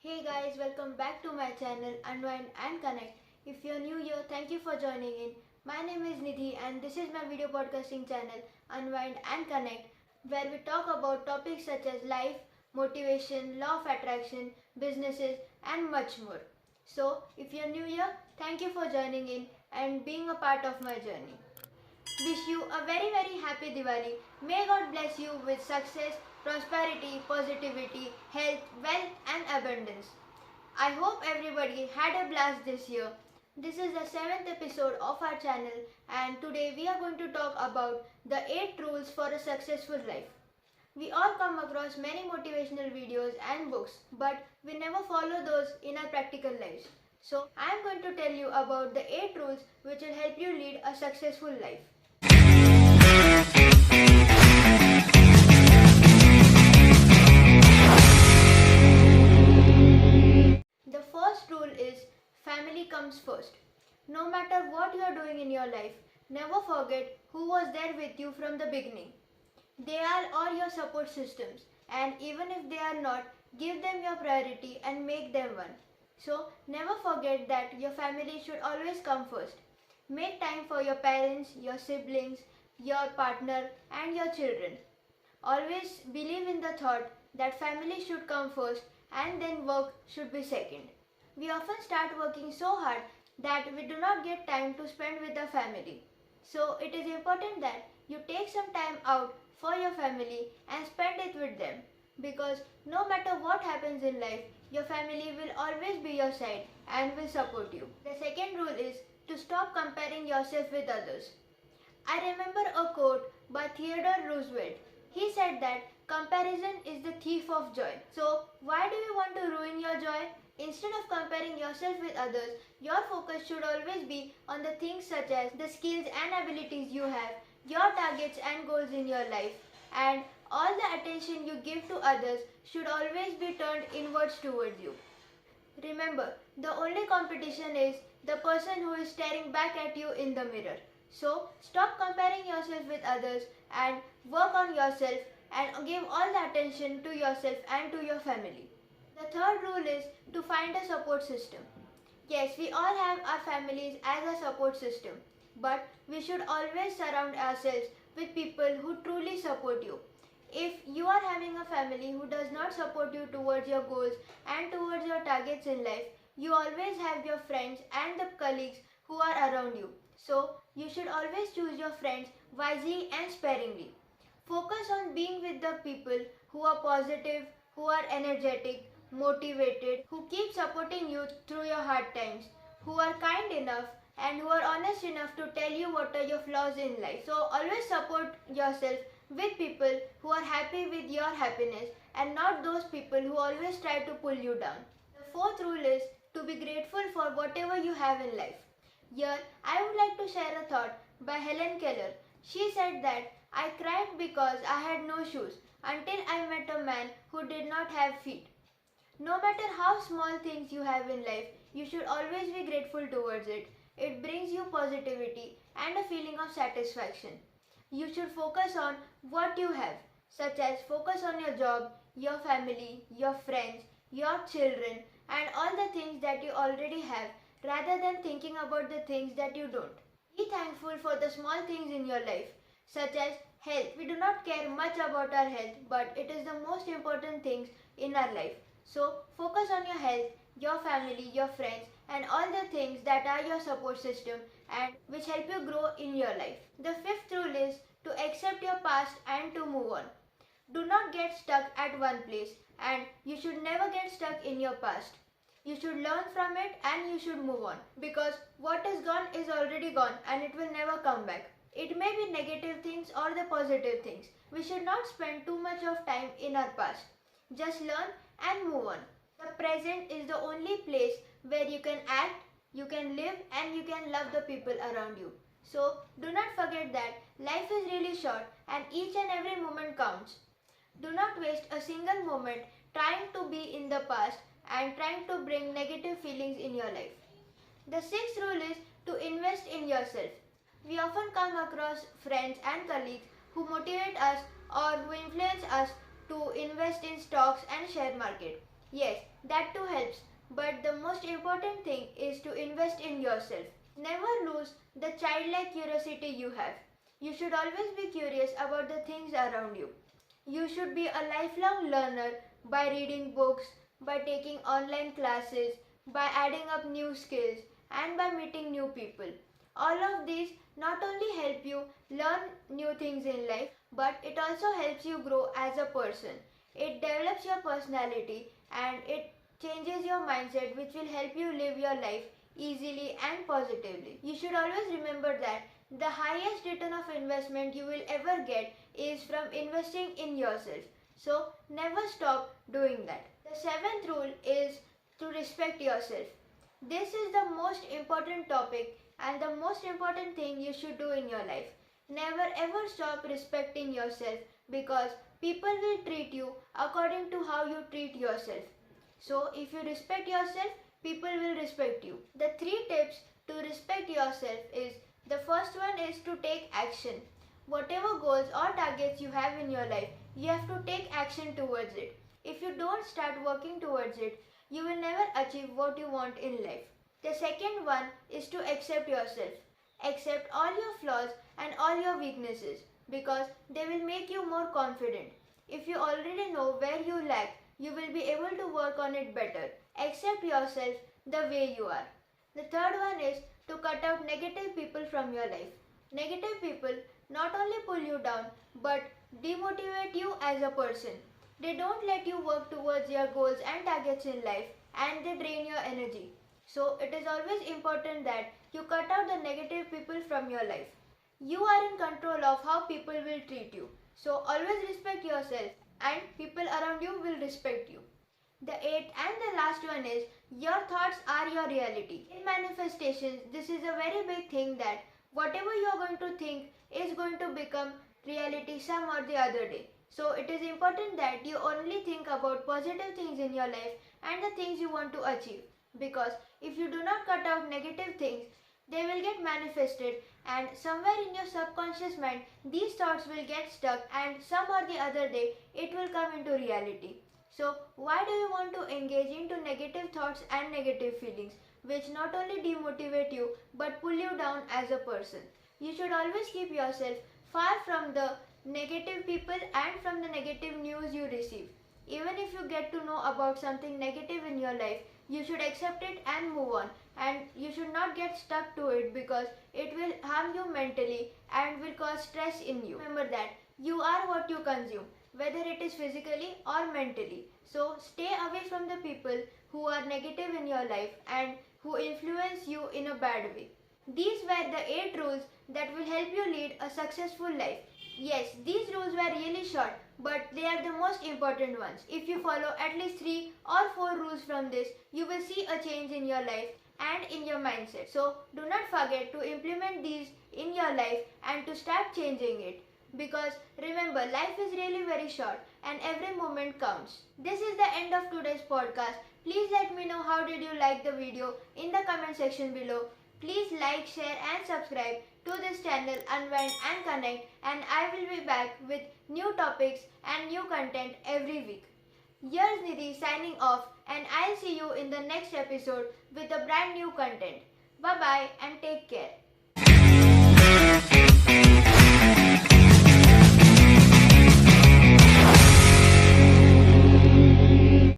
Hey guys, welcome back to my channel Unwind and Connect. If you're new here, thank you for joining in. My name is Nidhi and this is my video podcasting channel Unwind and Connect, where we talk about topics such as life, motivation, law of attraction, businesses and much more. So, if you're new here, thank you for joining in and being a part of my journey. Wish you a very happy Diwali. May God bless you with success, prosperity, positivity, health, wealth and abundance. I hope everybody had a blast this year. This is the 7th episode of our channel and today we are going to talk about the 8 rules for a successful life. We all come across many motivational videos and books, but we never follow those in our practical lives. So, I am going to tell you about the 8 rules which will help you lead a successful life. The first rule is family comes first. No matter what you are doing in your life, never forget who was there with you from the beginning. They are all your support systems, and even if they are not, give them your priority and make them one. So, never forget that your family should always come first. Make time for your parents, your siblings, your partner, and your children. Always believe in the thought that family should come first and then work should be second. We often start working so hard that we do not get time to spend with the family. So it is important that you take some time out for your family and spend it with them, because no matter what happens in life, your family will always be your side and will support you. The second rule is to stop comparing yourself with others. I remember a quote by Theodore Roosevelt. He said that comparison is the thief of joy. So, why do you want to ruin your joy? Instead of comparing yourself with others, your focus should always be on the things such as the skills and abilities you have, your targets and goals in your life, and all the attention you give to others should always be turned inwards towards you. Remember, the only competition is the person who is staring back at you in the mirror. So, stop comparing yourself with others and work on yourself and give all the attention to yourself and to your family. The third rule is to find a support system. Yes, we all have our families as a support system, but we should always surround ourselves with people who truly support you. If you are having a family who does not support you towards your goals and towards your targets in life, you always have your friends and the colleagues who are around you. So, you should always choose your friends wisely and sparingly. Focus on being with the people who are positive, who are energetic, motivated, who keep supporting you through your hard times, who are kind enough and who are honest enough to tell you what are your flaws in life. So always support yourself with people who are happy with your happiness and not those people who always try to pull you down. The fourth rule is to be grateful for whatever you have in life. Here, I would like to share a thought by Helen Keller. She said that I cried because I had no shoes until I met a man who did not have feet. No matter how small things you have in life, you should always be grateful towards it. It brings you positivity and a feeling of satisfaction. You should focus on what you have, such as focus on your job, your family, your friends, your children, and all the things that you already have, rather than thinking about the things that you don't. Be thankful for the small things in your life, such as health. We do not care much about our health, but it is the most important things in our life. So, focus on your health, your family, your friends, and all the things that are your support system and which help you grow in your life. The fifth rule is to accept your past and to move on. Do not get stuck at one place, and you should never get stuck in your past. You should learn from it and you should move on, because what is gone is already gone and it will never come back. It may be negative things or the positive things. We should not spend too much of time in our past. Just learn and move on. The present is the only place where you can act, you can live, and you can love the people around you. So, do not forget that life is really short and each and every moment counts. Do not waste a single moment trying to be in the past and trying to bring negative feelings in your life. The sixth rule is to invest in yourself. We often come across friends and colleagues who motivate us or who influence us to invest in stocks and share market. Yes, that too helps, but the most important thing is to invest in yourself. Never lose the childlike curiosity you have. You should always be curious about the things around you. You should be a lifelong learner by reading books, by taking online classes, by adding up new skills, and by meeting new people. All of these not only help you learn new things in life, but it also helps you grow as a person. It develops your personality and it changes your mindset, which will help you live your life easily and positively. You should always remember that the highest return of investment you will ever get is from investing in yourself. So never stop doing that. The seventh rule is to respect yourself. This is the most important topic and the most important thing you should do in your life. Never ever stop respecting yourself because people will treat you according to how you treat yourself. So if you respect yourself, people will respect you. The three tips to respect yourself is, the first one is to take action. Whatever goals or targets you have in your life, you have to take action towards it. If you don't start working towards it, you will never achieve what you want in life. The second one is to accept yourself. Accept all your flaws and all your weaknesses because they will make you more confident. If you already know where you lack, you will be able to work on it better. Accept yourself the way you are. The third one is to cut out negative people from your life. Negative people not only pull you down but demotivate you as a person. They don't let you work towards your goals and targets in life and they drain your energy. So it is always important that you cut out the negative people from your life. You are in control of how people will treat you. So always respect yourself and people around you will respect you. The eighth and the last one is, your thoughts are your reality. In manifestations, this is a very big thing that whatever you are going to think is going to become reality some or the other day. So it is important that you only think about positive things in your life and the things you want to achieve. Because if you do not cut out negative things, they will get manifested and somewhere in your subconscious mind these thoughts will get stuck and some or the other day it will come into reality. So why do you want to engage into negative thoughts and negative feelings which not only demotivate you but pull you down as a person? You should always keep yourself far from the negative people and from the negative news you receive. Even if you get to know about something negative in your life, you should accept it and move on, and you should not get stuck to it because it will harm you mentally and will cause stress in you. Remember that you are what you consume, whether it is physically or mentally. So stay away from the people who are negative in your life and who influence you in a bad way. These were the 8 rules that will help you lead a successful life. Yes, these rules were really short, but they are the most important ones. If you follow at least 3 or 4 rules from this, you will see a change in your life and in your mindset. So do not forget to implement these in your life and to start changing it. Because remember, life is really very short and every moment counts. This is the end of today's podcast. Please let me know how did you like the video in the comment section below. Please like, share and subscribe to this channel Unwind and Connect, and I will be back with new topics and new content every week. Here's Nidhi signing off, and I'll see you in the next episode with a brand new content. Bye bye and take care.